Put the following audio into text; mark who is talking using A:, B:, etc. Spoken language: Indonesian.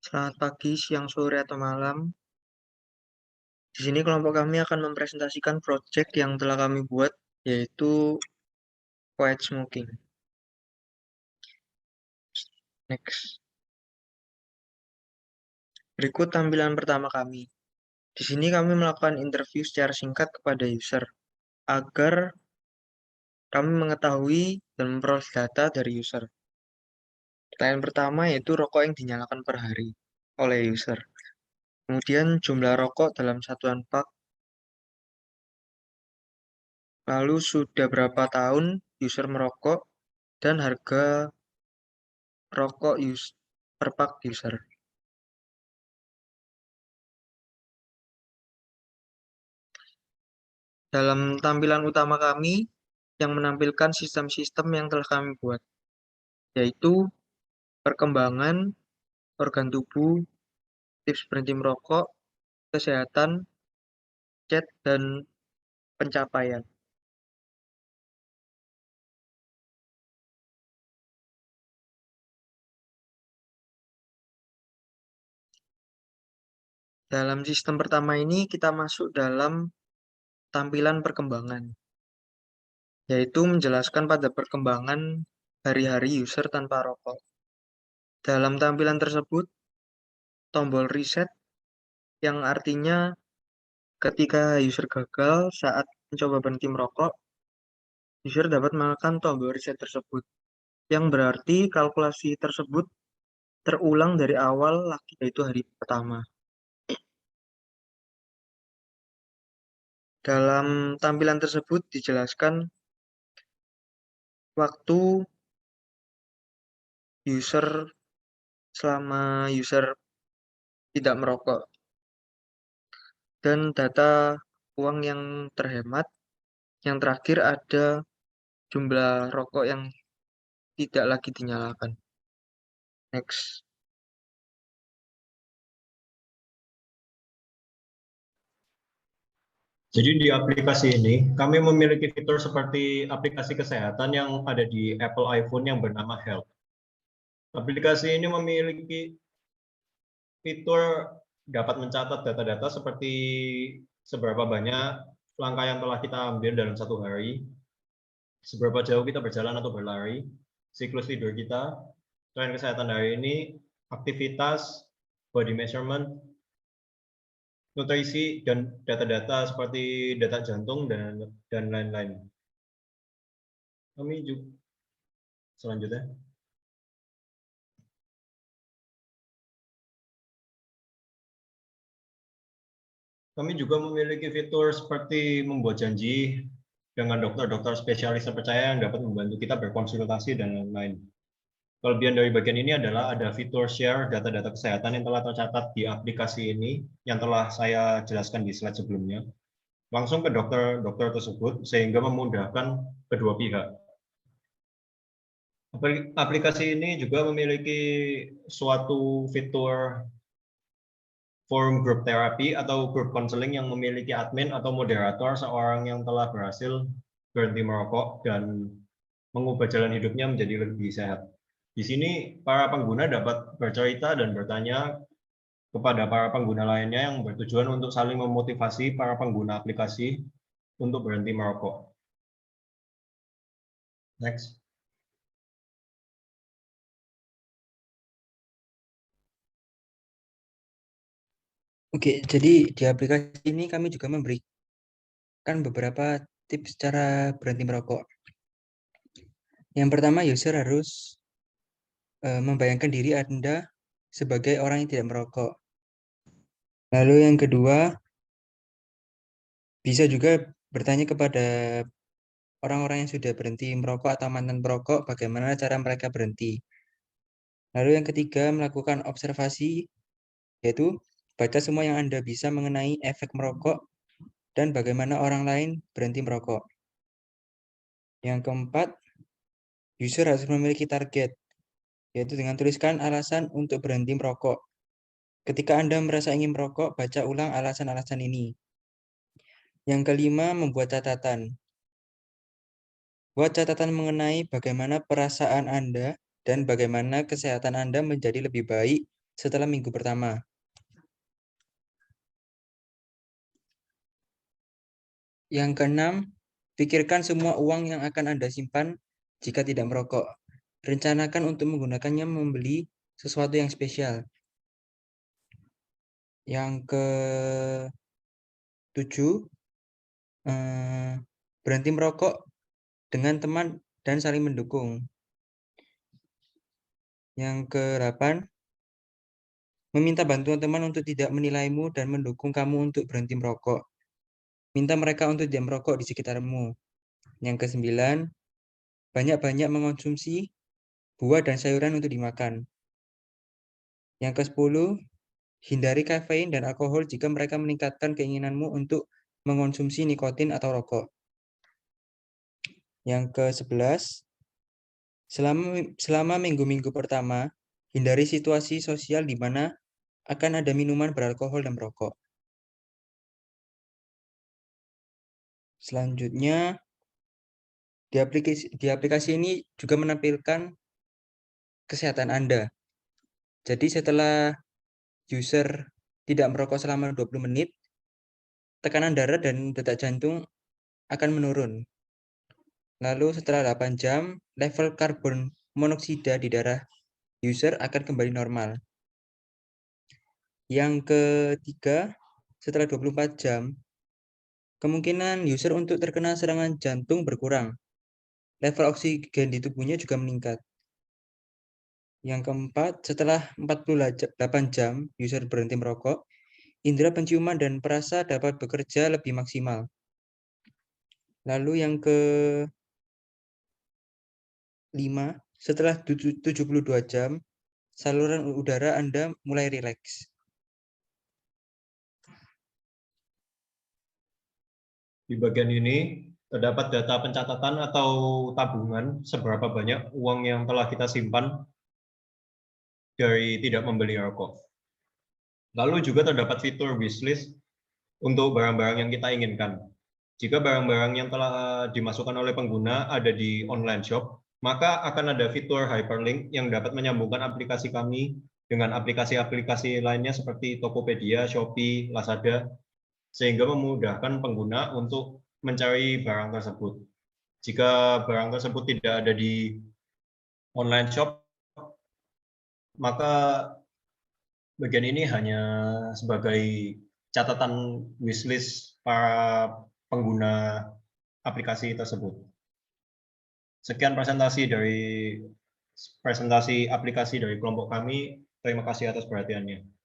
A: Selamat pagi, siang, sore, atau malam. Di sini kelompok kami akan mempresentasikan proyek yang telah kami buat, yaitu quiet smoking. Next. Berikut tampilan pertama kami. Di sini kami melakukan interview secara singkat kepada user, agar kami mengetahui dan memperoleh data dari user. Pertanyaan pertama yaitu rokok yang dinyalakan per hari oleh user. Kemudian jumlah rokok dalam satuan pak. Lalu sudah berapa tahun user merokok dan harga rokok per pak user. Dalam tampilan utama kami yang menampilkan sistem-sistem yang telah kami buat, yaitu perkembangan organ tubuh, tips berhenti merokok, kesehatan, chat, dan pencapaian. Dalam sistem pertama ini kita masuk dalam tampilan perkembangan, yaitu menjelaskan pada perkembangan hari-hari user tanpa rokok. Dalam tampilan tersebut, tombol reset yang artinya ketika user gagal saat mencoba berhenti merokok, user dapat menekan tombol reset tersebut, yang berarti kalkulasi tersebut terulang dari awal lagi, yaitu hari pertama. Dalam tampilan tersebut dijelaskan waktu user selama user tidak merokok dan data uang yang terhemat. Yang terakhir ada jumlah rokok yang tidak lagi dinyalakan. Next.
B: Jadi di aplikasi ini, kami memiliki fitur seperti aplikasi kesehatan yang ada di Apple iPhone yang bernama Health. Aplikasi ini memiliki fitur dapat mencatat data-data seperti seberapa banyak langkah yang telah kita ambil dalam satu hari, seberapa jauh kita berjalan atau berlari, siklus tidur kita, tren kesehatan hari ini, aktivitas, body measurement, nutrisi, dan data-data seperti data jantung dan lain-lain. Kami juga selanjutnya. Kami juga memiliki fitur seperti membuat janji dengan dokter-dokter spesialis terpercaya yang dapat membantu kita berkonsultasi dan lain-lain. Kelebihan dari bagian ini adalah ada fitur share data-data kesehatan yang telah tercatat di aplikasi ini yang telah saya jelaskan di slide sebelumnya, langsung ke dokter-dokter tersebut sehingga memudahkan kedua pihak. Aplikasi ini juga memiliki suatu fitur forum group therapy atau group counseling yang memiliki admin atau moderator seorang yang telah berhasil berhenti merokok dan mengubah jalan hidupnya menjadi lebih sehat. Di sini para pengguna dapat bercerita dan bertanya kepada para pengguna lainnya yang bertujuan untuk saling memotivasi para pengguna aplikasi untuk berhenti merokok. Next.
C: Oke, jadi di aplikasi ini kami juga memberikan beberapa tips cara berhenti merokok. Yang pertama, user harus membayangkan diri Anda sebagai orang yang tidak merokok. Lalu yang kedua, bisa juga bertanya kepada orang-orang yang sudah berhenti merokok atau mantan perokok, bagaimana cara mereka berhenti. Lalu yang ketiga, melakukan observasi, yaitu baca semua yang Anda bisa mengenai efek merokok dan bagaimana orang lain berhenti merokok. Yang keempat, user harus memiliki target, yaitu dengan tuliskan alasan untuk berhenti merokok. Ketika Anda merasa ingin merokok, baca ulang alasan-alasan ini. Yang kelima, membuat catatan. Buat catatan mengenai bagaimana perasaan Anda dan bagaimana kesehatan Anda menjadi lebih baik setelah minggu pertama. Yang keenam, pikirkan semua uang yang akan Anda simpan jika tidak merokok. Rencanakan untuk menggunakannya membeli sesuatu yang spesial. Yang ke-7, berhenti merokok dengan teman dan saling mendukung. Yang ke-8, meminta bantuan teman untuk tidak menilaimu dan mendukung kamu untuk berhenti merokok. Minta mereka untuk tidak merokok di sekitarmu. Yang ke-9, banyak-banyak mengonsumsi buah dan sayuran untuk dimakan. Yang ke-10, hindari kafein dan alkohol jika mereka meningkatkan keinginanmu untuk mengonsumsi nikotin atau rokok. Yang ke-11, selama minggu-minggu pertama, hindari situasi sosial di mana akan ada minuman beralkohol dan merokok. Selanjutnya, di aplikasi ini juga menampilkan kesehatan Anda. Jadi setelah user tidak merokok selama 20 menit, tekanan darah dan detak jantung akan menurun. Lalu setelah 8 jam, level karbon monoksida di darah user akan kembali normal. Yang ketiga, setelah 24 jam, kemungkinan user untuk terkena serangan jantung berkurang. Level oksigen di tubuhnya juga meningkat. Yang keempat, setelah 48 jam user berhenti merokok, indera penciuman dan perasa dapat bekerja lebih maksimal. Lalu yang ke-5, setelah 72 jam, saluran udara Anda mulai rileks.
B: Di bagian ini terdapat data pencatatan atau tabungan seberapa banyak uang yang telah kita simpan dari tidak membeli rokok. Lalu juga terdapat fitur wishlist untuk barang-barang yang kita inginkan. Jika barang-barang yang telah dimasukkan oleh pengguna ada di online shop, maka akan ada fitur hyperlink yang dapat menyambungkan aplikasi kami dengan aplikasi-aplikasi lainnya seperti Tokopedia, Shopee, Lazada, sehingga memudahkan pengguna untuk mencari barang tersebut. Jika barang tersebut tidak ada di online shop, maka bagian ini hanya sebagai catatan wishlist para pengguna aplikasi tersebut. Sekian presentasi aplikasi dari kelompok kami. Terima kasih atas perhatiannya.